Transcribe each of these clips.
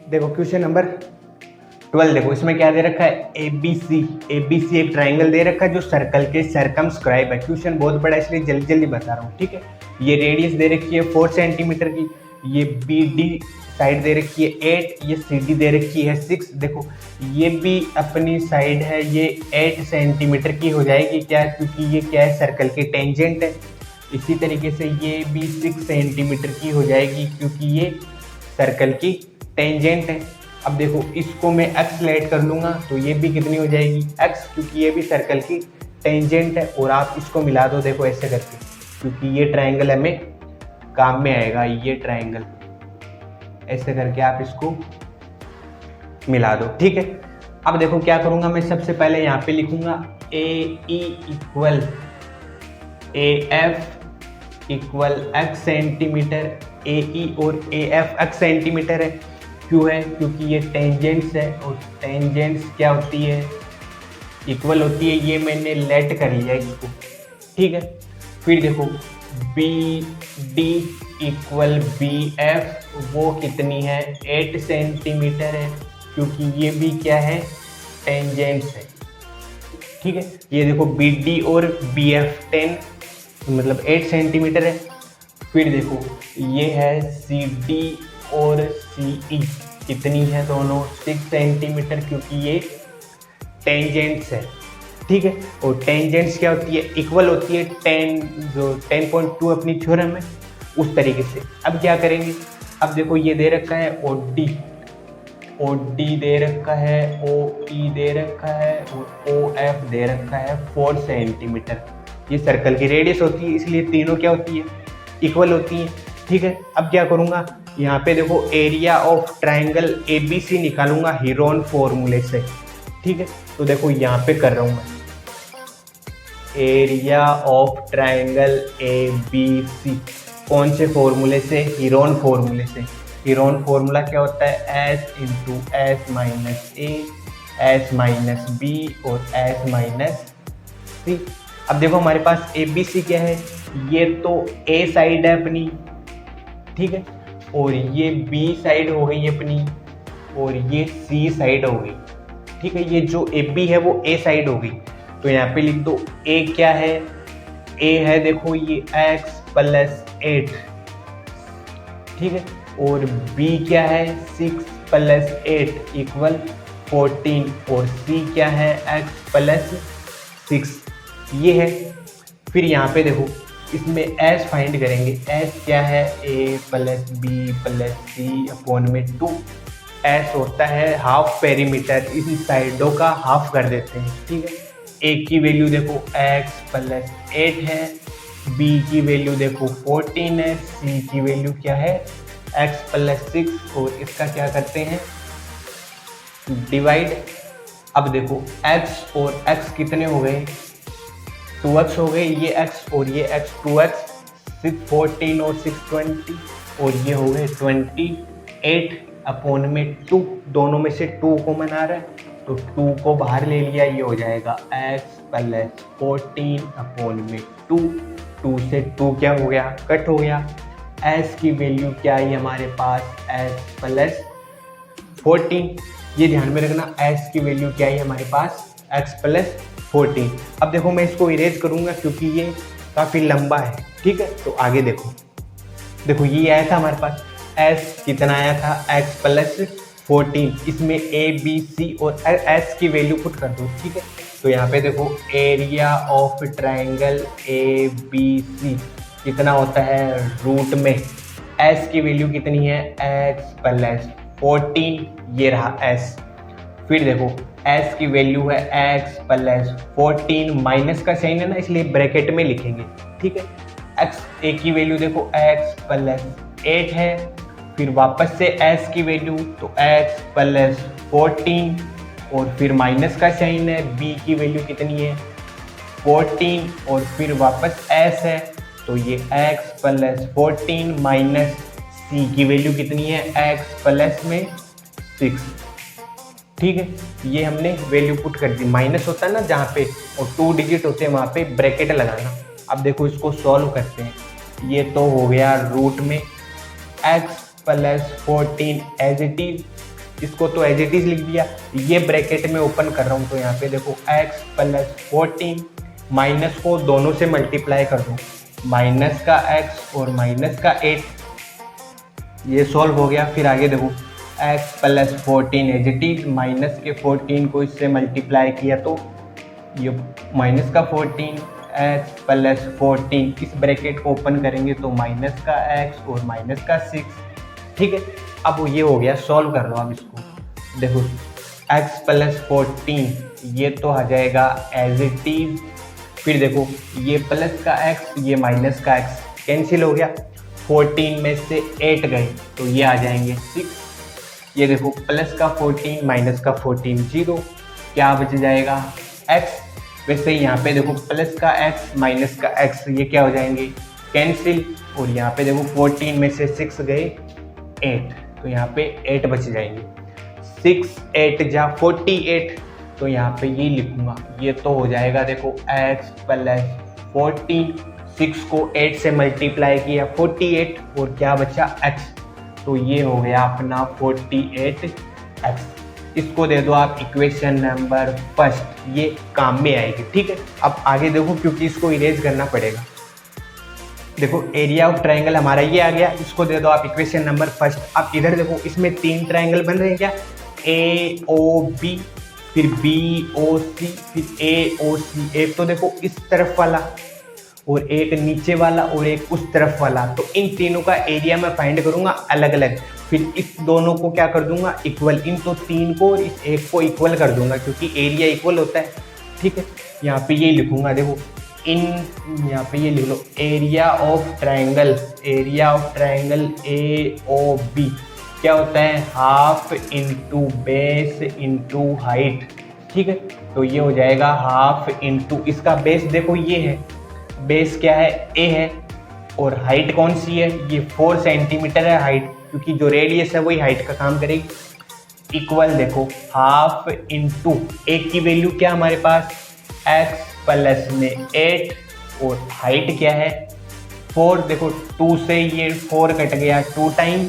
देखो question number 12 देखो, इसमें क्या दे रखा है, ए बी सी एक ट्राइंगल दे रखा है जो सर्कल के सरकमस्क्राइब है। क्वेश्चन बहुत बड़ा है इसलिए जल्दी जल्दी बता रहा हूँ, ठीक है। ये रेडियस दे रखी है 4 सेंटीमीटर की, ये बी डी साइड दे रखी है 8, ये सी डी दे रखी है 6। देखो ये भी अपनी साइड है, ये 8 सेंटीमीटर की हो जाएगी क्या, क्योंकि ये क्या है, सर्कल की टेंजेंट है। इसी तरीके से ये भी 6 सेंटीमीटर की हो जाएगी क्योंकि ये सर्कल की टेंजेंट है। अब देखो इसको मैं x लेट कर लूँगा तो ये भी कितनी हो जाएगी x, क्योंकि ये भी सर्कल की टेंजेंट है। और आप इसको मिला दो देखो ऐसे करके, क्योंकि ये ट्राइंगल हमें काम में आएगा, ये ट्राइंगल ऐसे करके आप इसको मिला दो, ठीक है। अब देखो क्या करूँगा मैं, सबसे पहले यहाँ पे लिखूँगा A E equal A F equal x centimetre, A E और ए एफ x सेंटीमीटर है। क्यों है, क्योंकि ये टेंजेंट्स है और टेंजेंट्स क्या होती है, इक्वल होती है। ये मैंने लेट कर लिया इसको, ठीक है। फिर देखो B D equal B F, वो कितनी है, 8 सेंटीमीटर है, क्योंकि ये भी क्या है, टेंजेंट्स है, ठीक है। ये देखो बी डी और बी एफ 10 मतलब 8 सेंटीमीटर है। फिर देखो ये है सी डी और सी ई, कितनी है दोनों, 6 सेंटीमीटर, क्योंकि ये टेंजेंट्स है, ठीक है। और टेंजेंट्स क्या होती है, इक्वल होती है 10, जो 10.2 अपनी थ्योरम है उस तरीके से। अब क्या करेंगे, अब देखो ये दे रखा है ओ डी दे रखा है, ओ ई दे रखा है और ओ एफ दे रखा है 4 सेंटीमीटर। ये सर्कल की रेडियस होती है, इसलिए तीनों क्या होती है, इक्वल होती है, ठीक है। अब क्या करूँगा, यहाँ पे देखो area of triangle A B C निकालूंगा हीरोन फॉर्मूले से, ठीक है। तो देखो यहाँ पे कर रहा हूँ मैं, area of triangle A B C, कौन से फॉर्मूले से, हीरोन फॉर्मूले से। हीरोन फॉर्मूला क्या होता है, एस इंटू एस माइनस ए, एस माइनस बी और एस माइनस सी। अब देखो हमारे पास ए बी सी क्या है, ये तो ए साइड है अपनी, ठीक है, और ये बी साइड हो गई अपनी, और ये सी साइड हो गई, ठीक है। ये जो ए बी है वो ए साइड हो गई, तो यहाँ पे लिख दो ए क्या है, ए है देखो ये x प्लस 8, ठीक है। और b क्या है 6 प्लस 8 इक्वल 14, और c क्या है x प्लस 6, ये है। फिर यहाँ पे देखो इसमें s फाइंड करेंगे, s क्या है, a plus B plus C upon में 2, s होता है हाफ पेरीमीटर, इन साइडों का हाफ कर देते हैं, ठीक है। a की वैल्यू देखो x प्लस 8 है, b की वैल्यू देखो 14 है, c की वैल्यू क्या है x प्लस 6, और इसका क्या करते हैं डिवाइड। अब देखो x और x कितने हो गए, 2x हो गए, ये x और ये x 2x, 6 14 और 6 20, और ये हो गए 28 अपॉन में 2, दोनों में से 2 को मना रहा है तो 2 को बाहर ले लिया, ये हो जाएगा x प्लस 14 अपॉन में 2, 2 से 2 क्या हो गया, कट हो गया। s की वैल्यू क्या है हमारे पास, s प्लस 14, ये ध्यान में रखना, s की वैल्यू क्या है हमारे पास, x प्लस 14। अब देखो मैं इसको इरेज करूंगा क्योंकि ये काफ़ी लंबा है, ठीक है। तो आगे देखो ये आया था हमारे पास, s कितना आया था, x प्लस 14, इसमें a b c और s की वैल्यू पुट कर दो, ठीक है। तो यहाँ पे देखो area of triangle A B C कितना होता है, रूट में s की वैल्यू कितनी है, x प्लस 14, ये रहा s। फिर देखो s की वैल्यू है x प्लस 14, माइनस का साइन है ना इसलिए ब्रैकेट में लिखेंगे, ठीक है। x a की वैल्यू देखो x प्लस 8 है, फिर वापस से s की वैल्यू तो x प्लस 14, और फिर माइनस का साइन है, b की वैल्यू कितनी है 14, और फिर वापस s है तो ये x प्लस 14 माइनस c की वैल्यू कितनी है, x प्लस में 6, ठीक है। ये हमने वैल्यू पुट कर दी, माइनस होता है ना जहाँ पे और 2 डिजिट होते हैं वहाँ पे ब्रैकेट लगाना। अब देखो इसको सॉल्व करते हैं, ये तो हो गया रूट में x plus 14 as it is, इसको तो एज इट इज लिख दिया। ये ब्रैकेट में ओपन कर रहा हूँ, तो यहाँ पे देखो x प्लस 14 माइनस को दोनों से मल्टीप्लाई कर दो, माइनस का x और माइनस का 8, ये सॉल्व हो गया। फिर आगे देखो x plus 14 as it is, minus के 14 को इससे मल्टीप्लाई किया तो ये माइनस का 14 x प्लस 14, इस ब्रैकेट को ओपन करेंगे तो माइनस का x और माइनस का 6, ठीक है। अब ये हो गया, सॉल्व कर लो अब इसको। देखो x प्लस 14 ये तो आ जाएगा एज इट इज, फिर देखो ये प्लस का x ये माइनस का x कैंसिल हो गया, 14 में से 8 गए तो ये आ जाएंगे 6। ये देखो प्लस का 14 माइनस का 14 0, क्या बच जाएगा x। वैसे यहाँ पे देखो प्लस का x माइनस का x ये क्या हो जाएंगे कैंसिल, और यहाँ पे देखो 14 में से 6 गए 8, तो यहाँ पे 8 बच जाएंगे। 6 8 जा 48, तो यहाँ पे ये लिखूंगा, ये तो हो जाएगा देखो x प्लस 14, 6 को 8 से मल्टीप्लाई किया 48 और क्या बचा x, तो ये हो गया अपना 48x। इसको दे दो आप इक्वेशन नंबर फर्स्ट, ये काम में आएगी, ठीक है। अब आगे देखो, क्योंकि इसको इरेज करना पड़ेगा। देखो एरिया ऑफ ट्रायंगल हमारा ये आ गया, इसको दे दो आप इक्वेशन नंबर फर्स्ट। अब इधर देखो इसमें 3 ट्रायंगल बन रहे हैं क्या, AOB, फिर BOC, फिर AOC। एक तो देखो इस तरफ वाला और एक नीचे वाला और एक उस तरफ वाला, तो इन तीनों का एरिया मैं फाइंड करूंगा अलग अलग, फिर इस दोनों को क्या कर दूंगा इक्वल, इन तो 3 को और इस एक को इक्वल कर दूंगा क्योंकि एरिया इक्वल होता है, ठीक है। यहाँ पे ये लिखूंगा, देखो इन यहाँ पे ये लिख लो, एरिया ऑफ ट्रायंगल AOB क्या होता है, half into base into height, ठीक है। तो ये हो जाएगा हाफ इंटू, इसका बेस देखो ये है, बेस क्या है a है, और हाइट कौन सी है, ये 4 सेंटीमीटर है हाइट, क्योंकि जो रेडियस है वही हाइट का काम करेगी। इक्वल देखो हाफ इंटू, एक की वैल्यू क्या हमारे पास x प्लस में 8 और हाइट क्या है 4, देखो 2 से ये 4 कट गया, 2 टाइम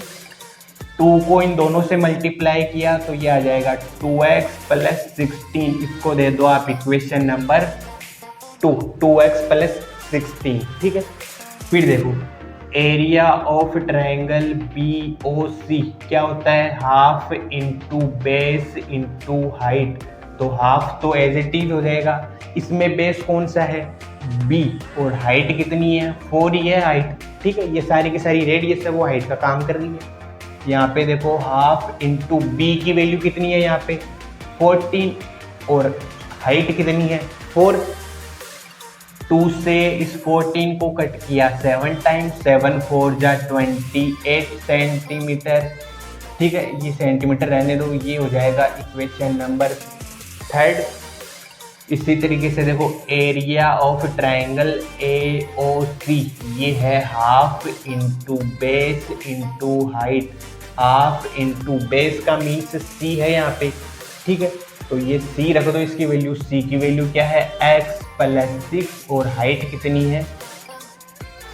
2 को इन दोनों से मल्टीप्लाई किया तो ये आ जाएगा 2x प्लस 16, इसको दे दो आप इक्वेशन नंबर 2x प्लस 16, ठीक है। फिर देखो एरिया ऑफ ट्रायंगल BOC क्या होता है, half into base into height, तो हाफ तो एज इट इज हो जाएगा, इसमें बेस कौन सा है B और हाइट कितनी है 4 ही है हाइट, ठीक है। ये सारी की सारी रेडियस है वो हाइट का काम कर रही है। यहाँ पे देखो हाफ इंटू B की वैल्यू कितनी है यहाँ पे 14 और हाइट कितनी है 4, 2 से इस 14 को कट किया 7 टाइम्स, 7 4 जा 28 सेंटीमीटर, ठीक है। ये सेंटीमीटर रहने दो, ये हो जाएगा इक्वेशन नंबर 3। इसी तरीके से देखो एरिया ऑफ ट्रायंगल AOC ये है half into base into height, half into base का मीन्स C है यहाँ पे, ठीक है। तो ये C रख दो, इसकी वैल्यू, C की वैल्यू क्या है x प्लस 6 और हाइट कितनी है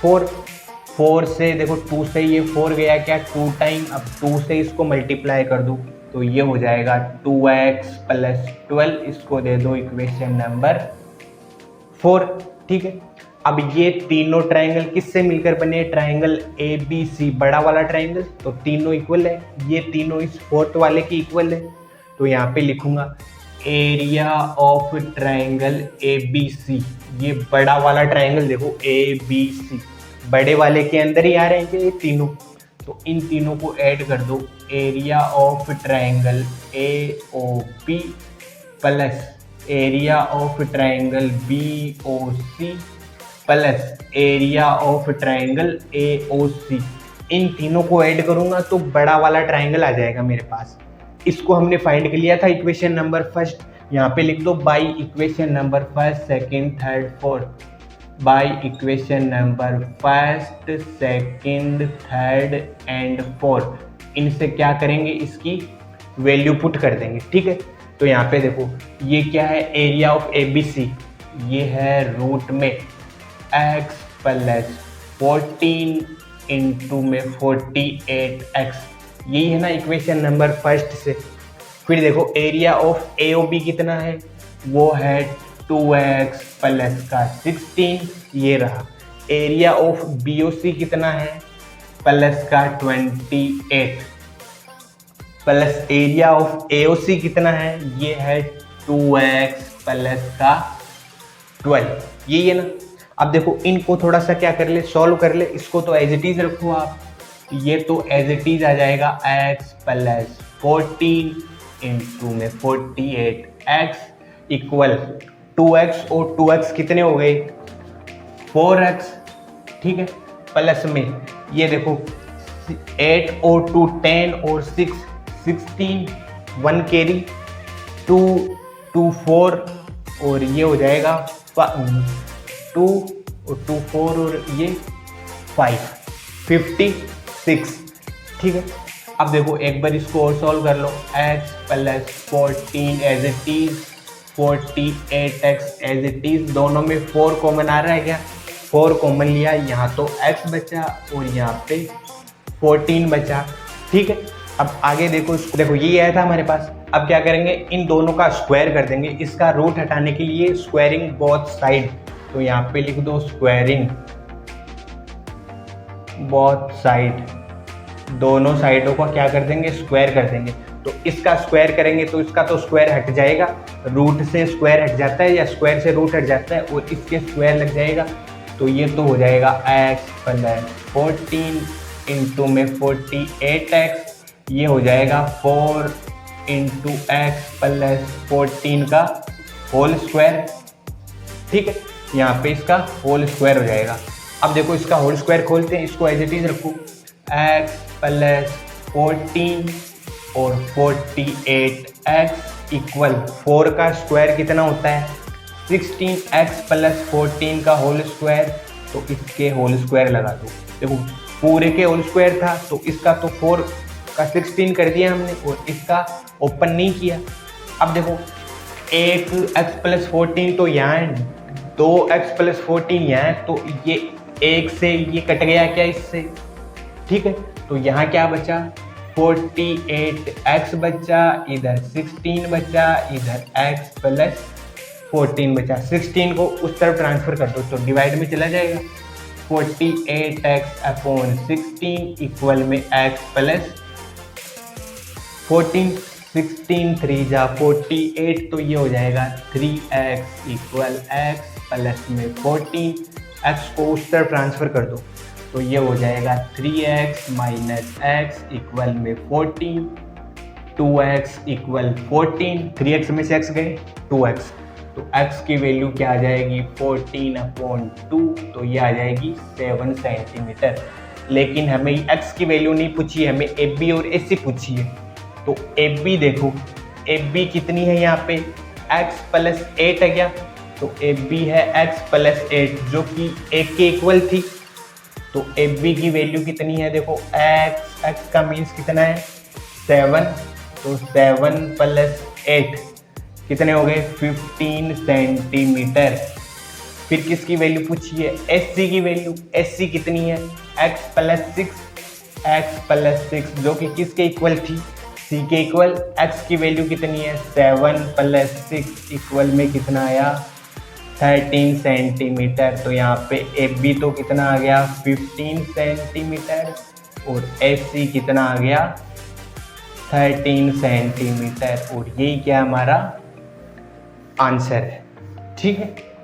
4 से देखो 2 से ये 4 गया क्या 2 टाइम, अब 2 से इसको मल्टीप्लाई कर दो तो ये हो जाएगा 2x प्लस 12, इसको दे दो इक्वेशन नंबर 4, ठीक है। अब ये तीनों ट्रायंगल किससे मिलकर बने, ट्रायंगल ABC बड़ा वाला ट्रायंगल, तो तीनों इक्वल है, ये तीनों इस फोर्थ वाले की इक्वल है, तो यहाँ पे लिखूंगा एरिया ऑफ ट्रायंगल ABC, ये बड़ा वाला ट्रायंगल देखो ABC बड़े वाले के अंदर ही आ रहे हैं ये तीनों, तो इन तीनों को ऐड कर दो, area of triangle AOB plus area of triangle BOC plus area of triangle AOC, इन तीनों को ऐड करूंगा तो बड़ा वाला ट्रायंगल आ जाएगा मेरे पास। इसको हमने फाइंड कर लिया था इक्वेशन नंबर फर्स्ट, यहाँ पे लिख दो by equation number first second third fourth, by equation number first second third and fourth, इनसे क्या करेंगे इसकी वैल्यू पुट कर देंगे, ठीक है। तो यहाँ पे देखो ये क्या है एरिया ऑफ ABC, ये है रूट में x प्लस 14 इंटू में 48x यही है ना इक्वेशन नंबर फर्स्ट से। फिर देखो area of A O B कितना है, वो है 2x प्लस का 16, ये रहा। एरिया ऑफ बी ओ सी कितना है, प्लस का 28, प्लस एरिया ऑफ ए ओ सी कितना है, ये है 2x प्लस का 12, यही है ना। अब देखो इनको थोड़ा सा क्या कर ले, सॉल्व कर ले। इसको तो एज इट इज रखो आप, ये तो एज इट इज आ जाएगा x प्लस 14 इंटू में 48, x इक्वल 2x और 2x कितने हो गए 4x, ठीक है। प्लस में ये देखो 8 और 2 10 और 6 16, 1 कैरी 2 2 4 और ये हो जाएगा 2 और 2 4 और ये 5 56, ठीक है। अब देखो एक बार इसको और सॉल्व कर लो, x plus 14 as it is 48x as it is, दोनों में 4 कॉमन आ रहा है क्या, 4 कॉमन लिया, यहाँ तो x बचा और यहाँ पे 14 बचा, ठीक है। अब आगे देखो, इसको देखो ये आया था हमारे पास। अब क्या करेंगे, इन दोनों का स्क्वायर कर देंगे। इसका रूट हटाने के लिए स्क्वायरिंग बोथ साइड, तो यहाँ पे लिख दो स्क्वायरिंग बोथ साइड, दोनों साइडों को क्या कर देंगे, स्क्वायर कर देंगे। तो इसका स्क्वायर करेंगे तो इसका तो स्क्वायर हट जाएगा, रूट से स्क्वायर हट जाता है या स्क्वायर से रूट हट जाता है, और इसके स्क्वायर लग जाएगा। तो ये तो हो जाएगा x प्लस 14 इंटू में 48x, ये हो जाएगा 4 इंटू एक्स प्लस 14 का होल स्क्वायर, ठीक है। यहाँ पे इसका होल स्क्वायर हो जाएगा। अब देखो इसका होल स्क्वायर खोलते हैं, इसको एज इट इज रखो, x प्लस 14 और 48x इक्वल 4 का स्क्वायर कितना होता है 16x प्लस 14 का होल स्क्वायर, तो इसके होल स्क्वायर लगा दो। देखो पूरे के होल स्क्वायर था, तो इसका तो 4 का 16 कर दिया हमने और इसका ओपन नहीं किया। अब देखो एक x प्लस 14 तो यहाँ है, 2x प्लस 14 यहाँ है, तो ये एक से ये कट गया क्या इससे, ठीक है। तो यहाँ क्या बचा 48x बचा, इधर 16 बचा, इधर x प्लस 14 बचा। 16 को उस तरफ ट्रांसफर कर दो तो डिवाइड में चला जाएगा, 48x अपॉन 16 इक्वल में x प्लस 14, 16 3 जा 48, तो ये हो जाएगा 3x इक्वल x प्लस में 14, x को उस तरफ ट्रांसफ़र कर दो तो ये हो जाएगा 3x माइनस x इक्वल में 14, 2x इक्वल 14, 3x में से x गए 2x, तो x की वैल्यू क्या आ जाएगी 14/2, तो ये आ जाएगी 7 सेंटीमीटर। लेकिन हमें x की वैल्यू नहीं पूछी है, हमें AB और AC पूछी है। तो AB देखो, AB कितनी है यहाँ पे x प्लस 8 है क्या, तो AB है x प्लस 8 जो कि 1 के इक्वल थी। तो AB की वैल्यू कितनी है देखो, x का मीन्स कितना है 7, तो 7 प्लस 8 कितने हो गए 15 सेंटीमीटर। फिर किसकी वैल्यू पूछी है SC की वैल्यू, SC कितनी है x प्लस 6 जो कि किसके इक्वल थी C के इक्वल। x की वैल्यू कितनी है 7 प्लस 6 इक्वल में कितना आया 13 सेंटीमीटर। तो यहाँ पे AB तो कितना आ गया 15 सेंटीमीटर और SC कितना आ गया 13 सेंटीमीटर, और यही क्या हमारा आंसर है, ठीक है।